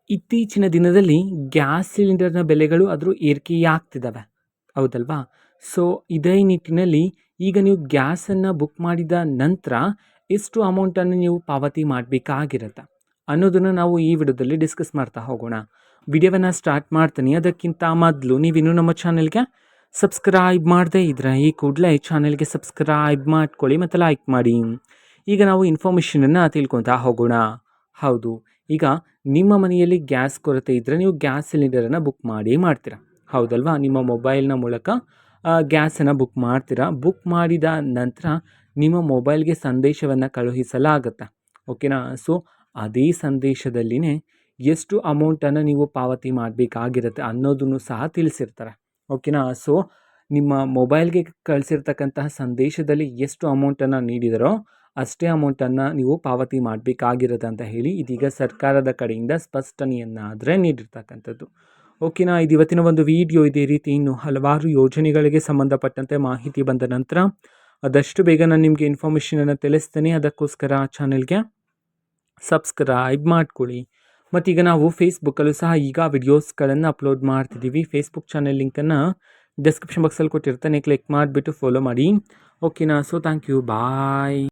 ಇತ್ತೀಚಿನ ದಿನದಲ್ಲಿ ಗ್ಯಾಸ್ ಸಿಲಿಂಡರ್‌ನ ಬೆಲೆಗಳು ಆದರೂ ಏರಿಕೆಯಾಗ್ತಿದ್ದಾವೆ. ಹೌದಲ್ವಾ? ಸೊ, ಇದೇ ನಿಟ್ಟಿನಲ್ಲಿ ಈಗ ನೀವು ಗ್ಯಾಸನ್ನು ಬುಕ್ ಮಾಡಿದ ನಂತರ ಎಷ್ಟು ಅಮೌಂಟನ್ನು ನೀವು ಪಾವತಿ ಮಾಡಬೇಕಾಗಿರುತ್ತೆ ಅನ್ನೋದನ್ನು ನಾವು ಈ ವಿಡಿಯೋದಲ್ಲಿ ಡಿಸ್ಕಸ್ ಮಾಡ್ತಾ ಹೋಗೋಣ. ವಿಡಿಯೋವನ್ನು ಸ್ಟಾರ್ಟ್ ಮಾಡ್ತೀನಿ. ಅದಕ್ಕಿಂತ ಮೊದಲು ನೀವಿನ್ನೂ ನಮ್ಮ ಚಾನೆಲ್ಗೆ ಸಬ್ಸ್ಕ್ರೈಬ್ ಮಾಡದೇ ಇದ್ದರೆ ಈ ಕೂಡಲೇ ಚಾನೆಲ್ಗೆ ಸಬ್ಸ್ಕ್ರೈಬ್ ಮಾಡ್ಕೊಳ್ಳಿ ಮತ್ತು ಲೈಕ್ ಮಾಡಿ. ಈಗ ನಾವು ಇನ್ಫಾರ್ಮೇಷನನ್ನು ತಿಳ್ಕೊತಾ ಹೋಗೋಣ. ಹೌದು, ಈಗ ನಿಮ್ಮ ಮನೆಯಲ್ಲಿ ಗ್ಯಾಸ್ ಕೊರತೆ ಇದ್ದರೆ ನೀವು ಗ್ಯಾಸ್ ಸಿಲಿಂಡರನ್ನು ಬುಕ್ ಮಾಡ್ತೀರಾ. ಹೌದಲ್ವಾ? ನಿಮ್ಮ ಮೊಬೈಲ್ನ ಮೂಲಕ ಗ್ಯಾಸನ್ನು ಬುಕ್ ಮಾಡ್ತೀರಾ. ಬುಕ್ ಮಾಡಿದ ನಂತರ ನಿಮ್ಮ ಮೊಬೈಲ್ಗೆ ಸಂದೇಶವನ್ನು ಕಳುಹಿಸಲಾಗುತ್ತೆ. ಓಕೆನಾ? ಸೊ, ಅದೇ ಸಂದೇಶದಲ್ಲಿನೇ ಎಷ್ಟು ಅಮೌಂಟನ್ನು ನೀವು ಪಾವತಿ ಮಾಡಬೇಕಾಗಿರುತ್ತೆ ಅನ್ನೋದನ್ನು ಸಹ ತಿಳಿಸಿರ್ತಾರೆ. ಓಕೆನಾ? ಸೊ, ನಿಮ್ಮ ಮೊಬೈಲ್ಗೆ ಕಳಿಸಿರ್ತಕ್ಕಂತಹ ಸಂದೇಶದಲ್ಲಿ ಎಷ್ಟು ಅಮೌಂಟನ್ನು ನೀಡಿದರೋ ಅಷ್ಟೇ ಅಮೌಂಟನ್ನು ನೀವು ಪಾವತಿ ಮಾಡಬೇಕಾಗಿರುತ್ತೆ ಅಂತ ಹೇಳಿ ಇದೀಗ ಸರ್ಕಾರದ ಕಡೆಯಿಂದ ಸ್ಪಷ್ಟನೆಯನ್ನಾದರೆ ನೀಡಿರ್ತಕ್ಕಂಥದ್ದು. ಓಕೆನಾ? ಇದು ಇವತ್ತಿನ ಒಂದು ವಿಡಿಯೋ. ಇದೇ ರೀತಿ ಇನ್ನು ಹಲವಾರು ಯೋಜನೆಗಳಿಗೆ ಸಂಬಂಧಪಟ್ಟಂತೆ ಮಾಹಿತಿ ಬಂದ ನಂತರ ಆದಷ್ಟು ಬೇಗ ನಾನು ನಿಮಗೆ ಇನ್ಫಾರ್ಮೇಷನನ್ನು ತಿಳಿಸ್ತೇನೆ. ಅದಕ್ಕೋಸ್ಕರ ಚಾನೆಲ್ಗೆ ಸಬ್ಸ್ಕ್ರೈಬ್ ಮಾಡ್ಕೊಳ್ಳಿ. ಮತ್ತೀಗ ನಾವು ಫೇಸ್ಬುಕ್ಕಲ್ಲೂ ಸಹ ಈಗ ವಿಡಿಯೋಸ್ಗಳನ್ನು ಅಪ್ಲೋಡ್ ಮಾಡ್ತಿದ್ದೀವಿ. ಫೇಸ್ಬುಕ್ ಚಾನೆಲ್ ಲಿಂಕನ್ನು ಡಿಸ್ಕ್ರಿಪ್ಷನ್ ಬಾಕ್ಸಲ್ಲಿ ಕೊಟ್ಟಿರ್ತೇನೆ. ಕ್ಲಿಕ್ ಮಾಡಿಬಿಟ್ಟು ಫಾಲೋ ಮಾಡಿ. ಓಕೆನಾ? So thank you. ಬಾಯ್.